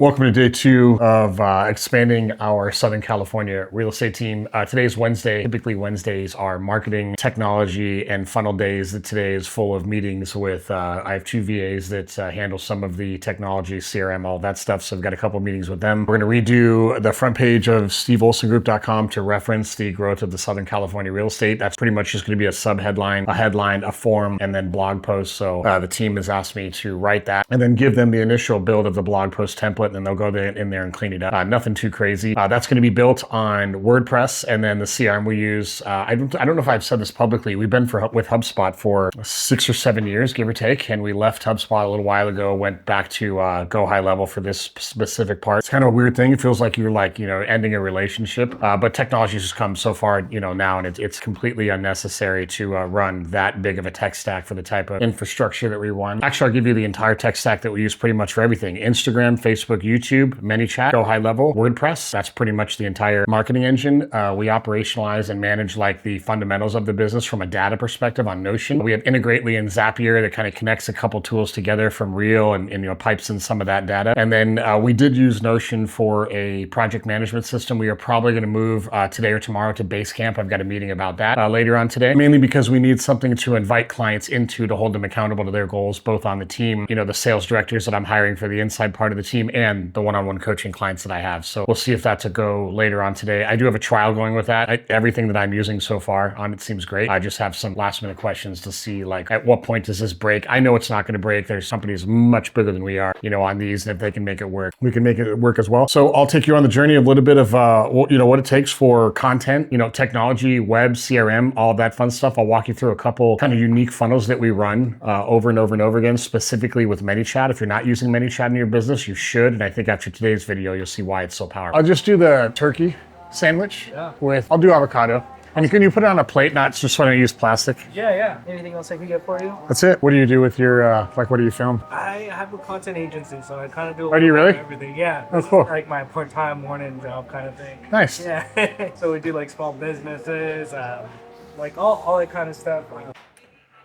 Welcome to day two of expanding our Southern California real estate team. Today is Wednesday. Typically Wednesdays are marketing, technology, and funnel days. Today is full of meetings with, I have two VAs that handle some of the technology, CRM, all that stuff. So I've got a couple of meetings with them. We're going to redo the front page of steveolsongroup.com to reference the growth of the Southern California real estate. That's pretty much just going to be a sub-headline, a headline, a form, and then blog post. So the team has asked me to write that and then give them the initial build of the blog post template, and then they'll go in there and clean it up. Nothing too crazy. That's going to be built on WordPress, and then the CRM we use. I don't know if I've said this publicly. We've been with HubSpot for 6 or 7 years, give or take, and we left HubSpot a little while ago. Went back to Go High Level for this specific part. It's kind of a weird thing. It feels like you're ending a relationship, but technology has come so far, now, and it's completely unnecessary to run that big of a tech stack for the type of infrastructure that we run. Actually, I'll give you the entire tech stack that we use pretty much for everything: Instagram, Facebook, YouTube, ManyChat, Go High Level, WordPress. That's pretty much the entire marketing engine. We operationalize and manage the fundamentals of the business from a data perspective on Notion. We have Integrately and Zapier that kind of connects a couple tools together from Reel and pipes in some of that data. And then we did use Notion for a project management system. We are probably going to move today or tomorrow to Basecamp. I've got a meeting about that later on today, mainly because we need something to invite clients into to hold them accountable to their goals, both on the team, the sales directors that I'm hiring for the inside part of the team, and the one-on-one coaching clients that I have. So we'll see if that's a go later on today. I do have a trial going with that. Everything that I'm using so far on it seems great. I just have some last minute questions to see, at what point does this break? I know it's not going to break. There's companies much bigger than we are, on these, and if they can make it work, we can make it work as well. So I'll take you on the journey of a little bit of, what it takes for content, technology, web, CRM, all of that fun stuff. I'll walk you through a couple kind of unique funnels that we run over and over and over again, specifically with ManyChat. If you're not using ManyChat in your business, you should. And I think after today's video, you'll see why it's so powerful. I'll just do the turkey sandwich I'll do avocado. And can you put it on a plate, not just when I use plastic? Yeah. Anything else I can get for you? That's it. What do you do with your, what do you film? I have a content agency, so I kind of do do you really? everything. Yeah. Oh, cool. Like my part-time morning job kind of thing. Nice. Yeah. So we do small businesses, all that kind of stuff.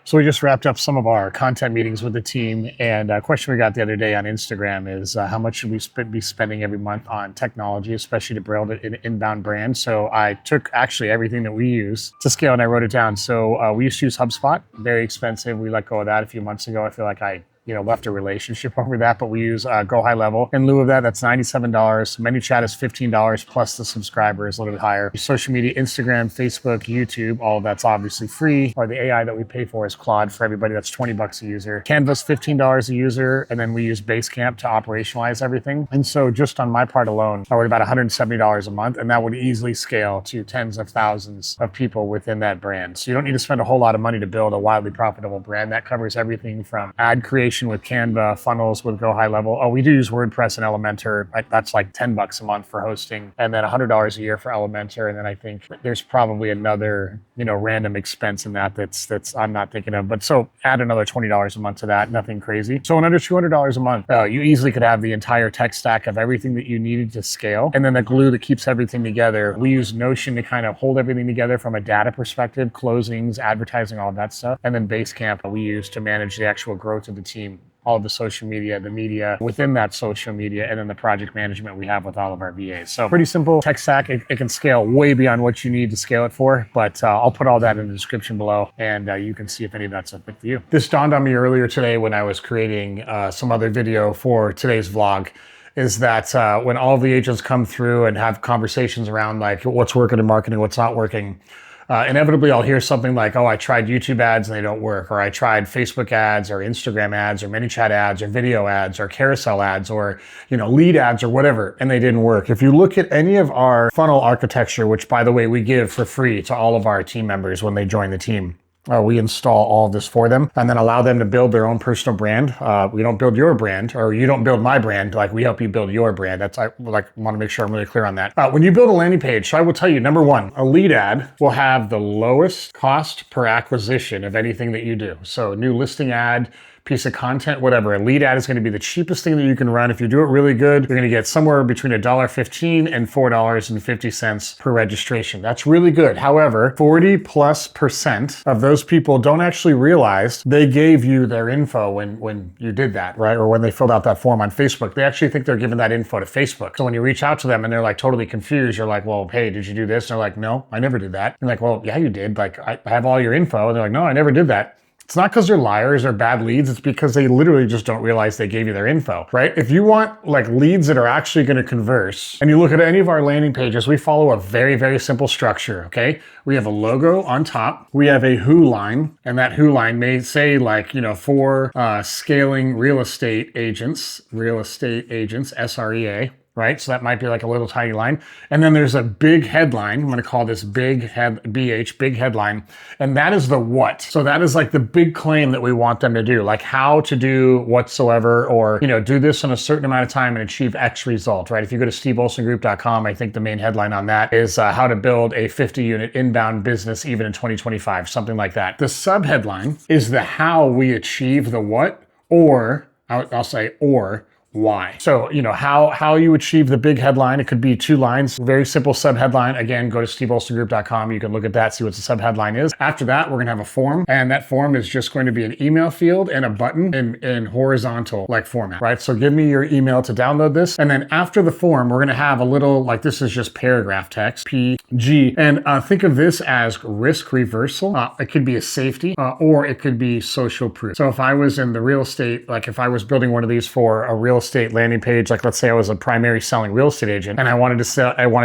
So we just wrapped up some of our content meetings with the team, and a question we got the other day on Instagram is how much should we be spending every month on technology, especially to build an inbound brand. So I took actually everything that we use to scale and I wrote it down. So we used to use HubSpot, very expensive. We let go of that a few months ago. I feel like I left a relationship over that, but we use Go High Level. In lieu of that, that's $97. ManyChat is $15 plus the subscriber is a little bit higher. Social media, Instagram, Facebook, YouTube, all of that's obviously free. Or the AI that we pay for is Claude for everybody. That's $20 a user. Canva's $15 a user, and then we use Basecamp to operationalize everything. And so just on my part alone, I would about $170 a month, and that would easily scale to tens of thousands of people within that brand. So you don't need to spend a whole lot of money to build a wildly profitable brand. That covers everything from ad creation with Canva, funnels with Go High Level. Oh, we do use WordPress and Elementor. That's $10 a month for hosting, and then $100 a year for Elementor. And then I think there's probably another, random expense in that's I'm not thinking of. But so add another $20 a month to that. Nothing crazy. So in under $200 a month, you easily could have the entire tech stack of everything that you needed to scale. And then the glue that keeps everything together. We use Notion to kind of hold everything together from a data perspective, closings, advertising, all of that stuff. And then Basecamp we use to manage the actual growth of the team, all of the social media, the media within that social media, and then the project management we have with all of our VAs. So pretty simple tech stack. It can scale way beyond what you need to scale it for, but I'll put all that in the description below, and you can see if any of that's a fit for you. This dawned on me earlier today when I was creating some other video for today's vlog, is that when all of the agents come through and have conversations around what's working in marketing, what's not working, inevitably I'll hear something like, oh, I tried YouTube ads and they don't work, or I tried Facebook ads or Instagram ads or ManyChat ads or video ads or carousel ads or, lead ads or whatever, and they didn't work. If you look at any of our funnel architecture, which by the way, we give for free to all of our team members when they join the team, we install all of this for them and then allow them to build their own personal brand. We don't build your brand, or you don't build my brand. We help you build your brand. I want to make sure I'm really clear on that. When you build a landing page, so I will tell you, number one, a lead ad will have the lowest cost per acquisition of anything that you do. So new listing ad, piece of content, whatever. A lead ad is going to be the cheapest thing that you can run. If you do it really good, you're going to get somewhere between $1.15 and $4.50 per registration. That's really good. However, 40+% of those people don't actually realize they gave you their info when you did that, right? Or when they filled out that form on Facebook. They actually think they're giving that info to Facebook. So when you reach out to them and they're like totally confused, you're like, well, hey, did you do this? And they're like, no, I never did that. You're like, well, yeah, you did. Like, I have all your info. And they're like, no, I never did that. It's not because they're liars or bad leads. It's because they literally just don't realize they gave you their info, right? If you want like leads that are actually going to converse, and you look at any of our landing pages, we follow a very, very simple structure, okay? We have a logo on top. We have a who line, and that who line may say like, for scaling real estate agents, SREA. Right? So that might be like a little tiny line. And then there's a big headline. I'm going to call this big headline. And that is the what. So that is like the big claim that we want them to do, like how to do whatsoever, or, do this in a certain amount of time and achieve X result, right? If you go to steveolsongroup.com, I think the main headline on that is how to build a 50-unit inbound business even in 2025, something like that. The subheadline is the how we achieve the what, or I'll say, or why. So, how you achieve the big headline. It could be 2 lines, very simple subheadline. Again, go to steveolsongroup.com. You can look at that, see what the subheadline is. After that, we're going to have a form, and that form is just going to be an email field and a button in horizontal like format, right? So give me your email to download this. And then after the form, we're going to have a little, like this is just paragraph text, PG. And think of this as risk reversal. It could be a safety or it could be social proof. So if I was in the real estate, like if I was building one of these for a real estate landing page, like let's say I was a primary selling real estate agent and I wanted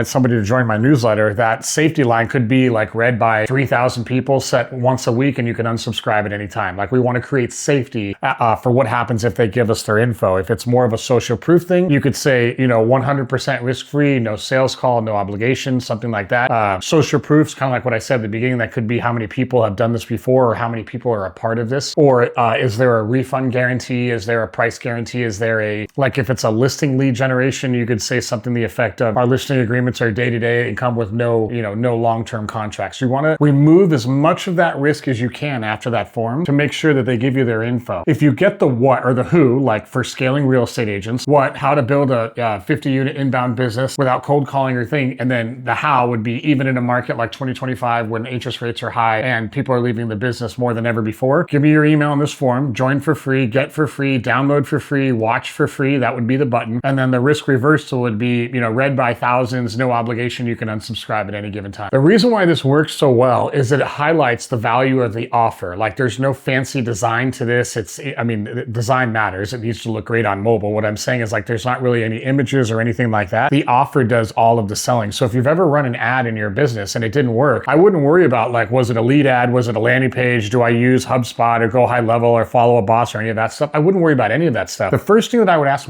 somebody to join my newsletter, that safety line could be like read by 3,000 people, set once a week, and you can unsubscribe at any time. Like we want to create safety for what happens if they give us their info. If it's more of a social proof thing, you could say, 100% risk-free, no sales call, no obligation, something like that. Social proofs, kind of like what I said at the beginning, that could be how many people have done this before or how many people are a part of this. Or is there a refund guarantee? Is there a price guarantee? Is there like if it's a listing lead generation, you could say something to the effect of our listing agreements are day-to-day and come with no long-term contracts. You want to remove as much of that risk as you can after that form to make sure that they give you their info. If you get the what or the who, like for scaling real estate agents, how to build a 50-unit inbound business without cold calling or thing, and then the how would be even in a market like 2025 when interest rates are high and people are leaving the business more than ever before. Give me your email in this form, join for free, get for free, download for free, watch for free. That would be the button. And then the risk reversal would be, read by thousands, no obligation. You can unsubscribe at any given time. The reason why this works so well is that it highlights the value of the offer. Like there's no fancy design to this. Design matters. It needs to look great on mobile. What I'm saying is like, there's not really any images or anything like that. The offer does all of the selling. So if you've ever run an ad in your business and it didn't work, I wouldn't worry about like, was it a lead ad? Was it a landing page? Do I use HubSpot or Go High Level or Follow a Boss or any of that stuff? I wouldn't worry about any of that stuff. The first thing that I would ask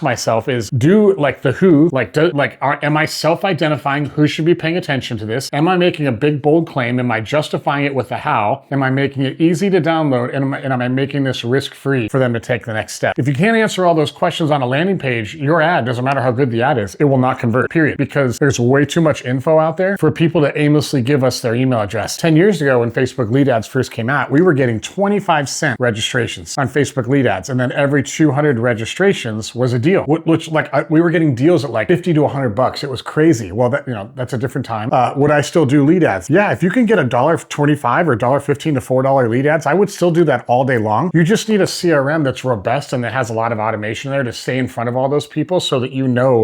myself is, do like the who, am I self-identifying who should be paying attention to this? Am I making a big, bold claim? Am I justifying it with the how? Am I making it easy to download? And am I making this risk-free for them to take the next step? If you can't answer all those questions on a landing page, your ad, doesn't matter how good the ad is, it will not convert, period. Because there's way too much info out there for people to aimlessly give us their email address. 10 years ago when Facebook lead ads first came out, we were getting 25-cent registrations on Facebook lead ads. And then every 200 registrations was a deal, which we were getting deals at like 50 to $100. It was crazy. Well, that's a different time. Would I still do lead ads? Yeah, if you can get $1.25 or $1.15 to $4 lead ads, I would still do that all day long. You just need a CRM that's robust and that has a lot of automation there to stay in front of all those people so that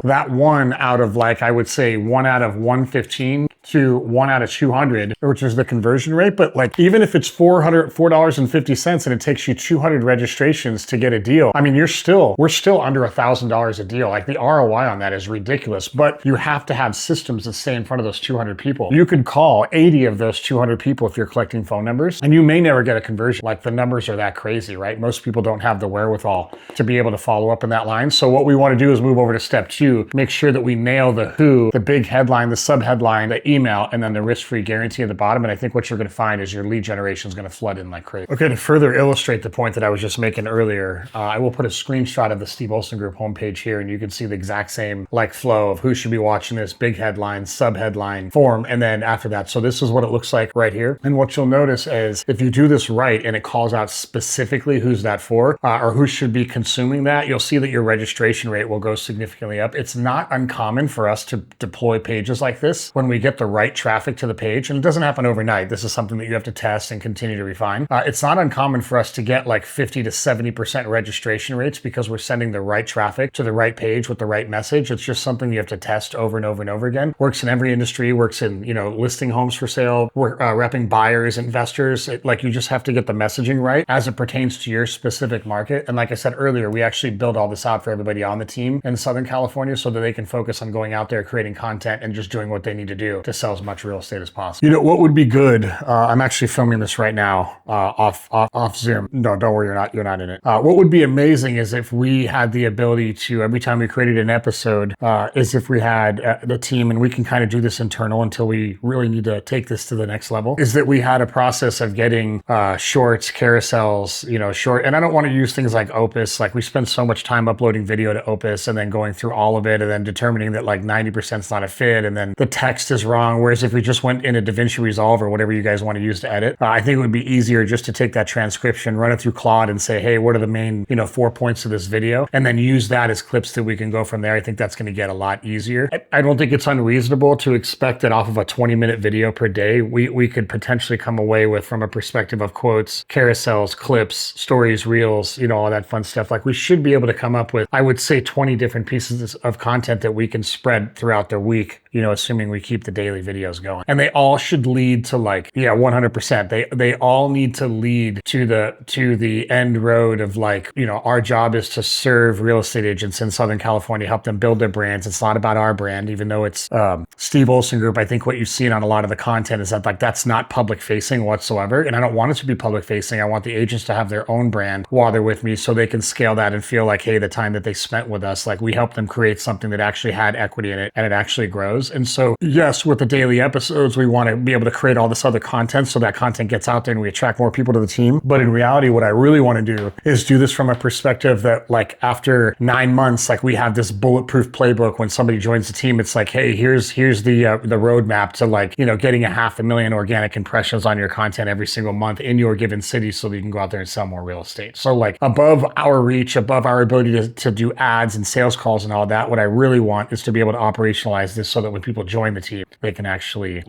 that one out of I would say 1 out of 115 to 1 out of 200, which is the conversion rate. But even if it's $4.50 and it takes you 200 registrations to get a deal, we're still under $1,000 a deal. Like the ROI on that is ridiculous, but you have to have systems that stay in front of those 200 people. You could call 80 of those 200 people if you're collecting phone numbers, and you may never get a conversion. Like the numbers are that crazy, right? Most people don't have the wherewithal to be able to follow up in that line. So what we want to do is move over to step 2, make sure that we nail the who, the big headline, the subheadline, the email, and then the risk-free guarantee at the bottom. And I think what you're going to find is your lead generation is going to flood in like crazy. Okay, to further illustrate the point that I was just making earlier, I will put a screenshot of the Steve Olson Group homepage here, and you can see the exact same like flow of who should be watching this, big headline, sub headline, form, and then after that. So this is what it looks like right here. And what you'll notice is if you do this right and it calls out specifically who's that for, or who should be consuming that, you'll see that your registration rate will go significantly up. It's not uncommon for us to deploy pages like this when we get the right traffic to the page. And it doesn't happen overnight. This is something that you have to test and continue to refine. It's not uncommon for us to get like 50 to 70% registration rates because we're sending the right traffic to the right page with the right message. It's just something you have to test over and over and over again. Works in every industry, works in, listing homes for sale, repping buyers, investors. Like you just have to get the messaging right as it pertains to your specific market. And like I said earlier, we actually build all this out for everybody on the team in Southern California so that they can focus on going out there, creating content and just doing what they need to do to sell as much real estate as possible. What would be good? I'm actually filming this right now off Zoom. No, don't worry, you're not in it. What would be amazing is if we had the ability to, every time we created an episode, is if we had the team, and we can kind of do this internal until we really need to take this to the next level, is that we had a process of getting shorts, carousels, short, and I don't want to use things like Opus. Like we spend so much time uploading video to Opus and then going through all of it and then determining that like 90% is not a fit and then the text is wrong. Whereas if we just went into DaVinci Resolve or whatever you guys want to use to edit, I think it would be easier just to take that transcription, run it through Claude and say, hey, what are the main, 4 points of this video? And then use that as clips that we can go from there. I think that's going to get a lot easier. I don't think it's unreasonable to expect that off of a 20-minute video per day, we could potentially come away with, from a perspective of quotes, carousels, clips, stories, reels, all that fun stuff. Like we should be able to come up with, I would say, 20 different pieces of content that we can spread throughout the week, assuming we keep the daily videos going. And they all should lead to 100%. They all need to lead to the end road of our job is to serve real estate agents in Southern California, help them build their brands. It's not about our brand, even though it's Steve Olson Group. I think what you've seen on a lot of the content is that that's not public facing whatsoever. And I don't want it to be public facing. I want the agents to have their own brand while they're with me so they can scale that and feel like, hey, the time that they spent with us, like we helped them create something that actually had equity in it and it actually grows. And so yes, with the daily episodes, we want to be able to create all this other content so that content gets out there and we attract more people to the team. But in reality, what I really want to do is do this from a perspective that after 9 months, we have this bulletproof playbook. When somebody joins the team, it's like, hey, here's the roadmap to getting 500,000 organic impressions on your content every single month in your given city so that you can go out there and sell more real estate. So above our reach, above our ability to do ads and sales calls and all that, what I really want is to be able to operationalize this so that when people join the team, they can actually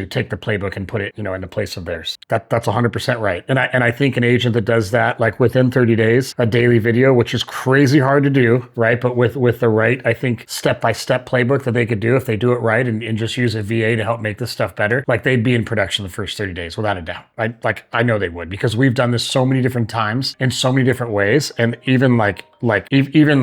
take the playbook and put it, in the place of theirs. That's 100% right. And I think an agent that does that, within 30 days, a daily video, which is crazy hard to do, right? But with the right, I think, step-by-step playbook that they could do if they do it right and just use a VA to help make this stuff better, they'd be in production the first 30 days without a doubt. I know they would, because we've done this so many different times in so many different ways, and even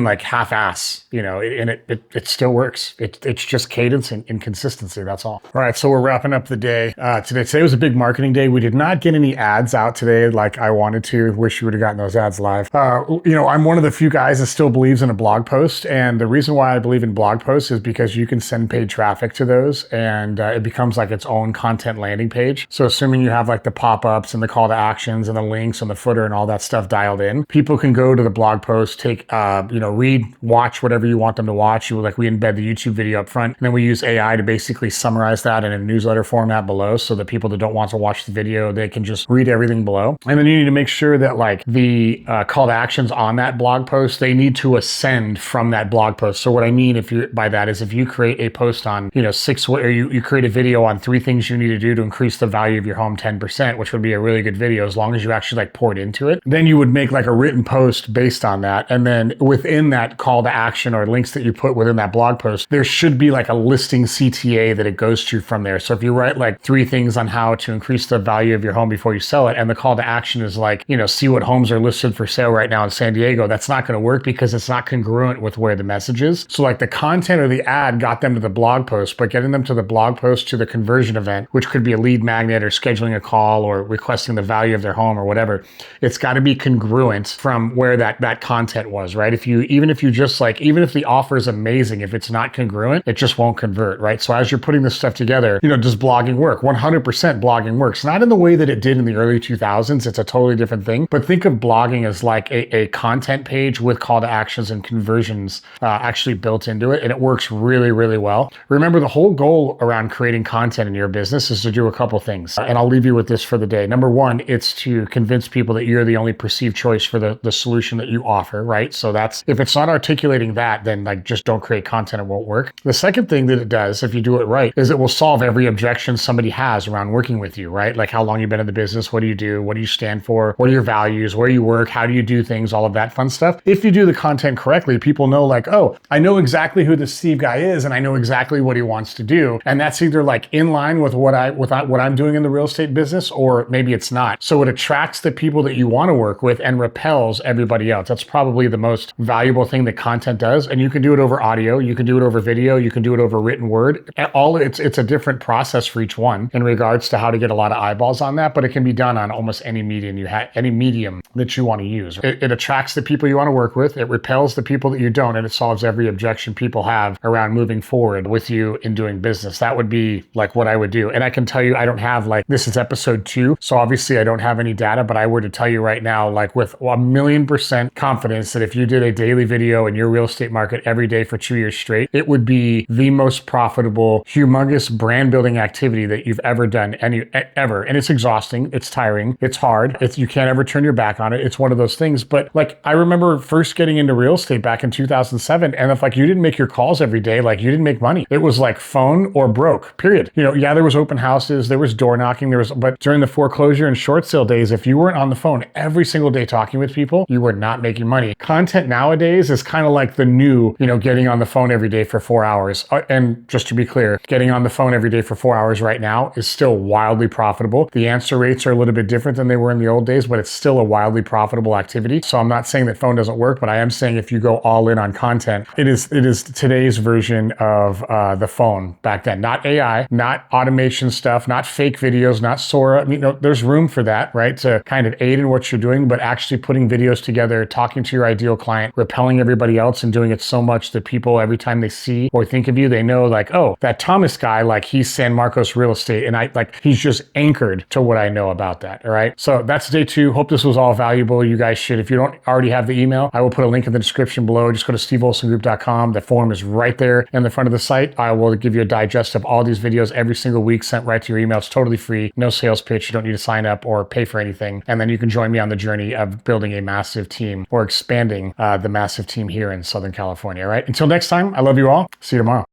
half-ass, and it still works. It's just cadence and consistency. That's all. All right, so we're wrapping up the day today. Today was a big marketing day. We did not get any ads out today like I wanted to. Wish you would have gotten those ads live. I'm one of the few guys that still believes in a blog post, and the reason why I believe in blog posts is because you can send paid traffic to those, and it becomes its own content landing page. So assuming you have the pop-ups and the call to actions and the links and the footer and all that stuff dialed in, people can go to the blog post, take read, watch whatever you want them to watch. We embed the YouTube video up front, and then we use AI to basically summarize that in a newsletter format below, so that people that don't want to watch the video, they can just read everything below. And then you need to make sure that the call to actions on that blog post, they need to ascend from that blog post. So what I mean by that is if you create a post on you create a video on 3 things you need to do to increase the value of your home 10%, which would be a really good video as long as you actually poured into it, then you would make a written post based on that. And then within that call to action or links that you put within that blog post, there should be a listing CTA that it goes to from there. So if you write 3 things on how to increase the value of your home before you sell it, and the call to action is see what homes are listed for sale right now in San Diego, that's not going to work because it's not congruent with where the message is. So the content of the ad got them to the blog post, but getting them to the blog post to the conversion event, which could be a lead magnet or scheduling a call or requesting the value of their home or whatever, it's got to be congruent from where that content content was, right? Even if the offer is amazing, if it's not congruent, it just won't convert, right? So as you're putting this stuff together, does blogging work? 100% blogging works. Not in the way that it did in the early 2000s. It's a totally different thing. But think of blogging as like a content page with call to actions and conversions actually built into it. And it works really, really well. Remember, the whole goal around creating content in your business is to do a couple things. And I'll leave you with this for the day. Number one, it's to convince people that you're the only perceived choice for the solution that you offer, right? So that's, if it's not articulating that, then like just don't create content. It won't work. The second thing that it does, if you do it right, is it will solve every objection somebody has around working with you, right? Like how long you've been in the business, what do you do, what do you stand for, what are your values, where you work, how do you do things, all of that fun stuff. If you do the content correctly, people know like, oh, I know exactly who this Steve guy is and I know exactly what he wants to do. And that's either like in line with what I'm doing in the real estate business, or maybe it's not. So it attracts the people that you want to work with and repels everybody else. That's probably the most valuable thing that content does. And you can do it over audio, you can do it over video, you can do it over written word. It's a different process for each one in regards to how to get a lot of eyeballs on that, but it can be done on almost any medium any medium that you want to use. It attracts the people you want to work with, it repels the people that you don't, and it solves every objection people have around moving forward with you in doing business. That would be like what I would do. And I can tell you, I don't have like, this is episode 2, so obviously I don't have any data, but I were to tell you right now, like with 1,000,000% confidence that if you did a daily video in your real estate market every day for 2 years straight, it would be the most profitable, humongous brand building activity that you've ever done ever. And it's exhausting, it's tiring, it's hard, you can't ever turn your back on it. It's one of those things. But like, I remember first getting into real estate back in 2007, and if like you didn't make your calls every day, like you didn't make money. It was like phone or broke, period. Yeah, there was open houses, there was door knocking, but during the foreclosure and short sale days, if you weren't on the phone every single day talking with people, you were not making money. Content nowadays is kind of like the new, getting on the phone every day for 4 hours. And just to be clear, getting on the phone every day for 4 hours right now is still wildly profitable. The answer rates are a little bit different than they were in the old days, but it's still a wildly profitable activity. So I'm not saying that phone doesn't work, but I am saying if you go all in on content, it is today's version of the phone back then. Not AI, not automation stuff, not fake videos, not Sora. There's room for that, right? To kind of aid in what you're doing, but actually putting videos together, talking to your ideal client, repelling everybody else, and doing it so much that people, every time they see or think of you, they know like, oh, that Thomas guy, like he's San Marcos real estate. And he's just anchored to what I know about that. All right. So that's day 2. Hope this was all valuable. You guys should, if you don't already have the email, I will put a link in the description below. Just go to steveolsongroup.com. The form is right there in the front of the site. I will give you a digest of all these videos every single week sent right to your email. It's totally free. No sales pitch. You don't need to sign up or pay for anything. And then you can join me on the journey of building a massive team or expanding the massive team here in Southern California. All right. Until next time, I love you all. See you tomorrow.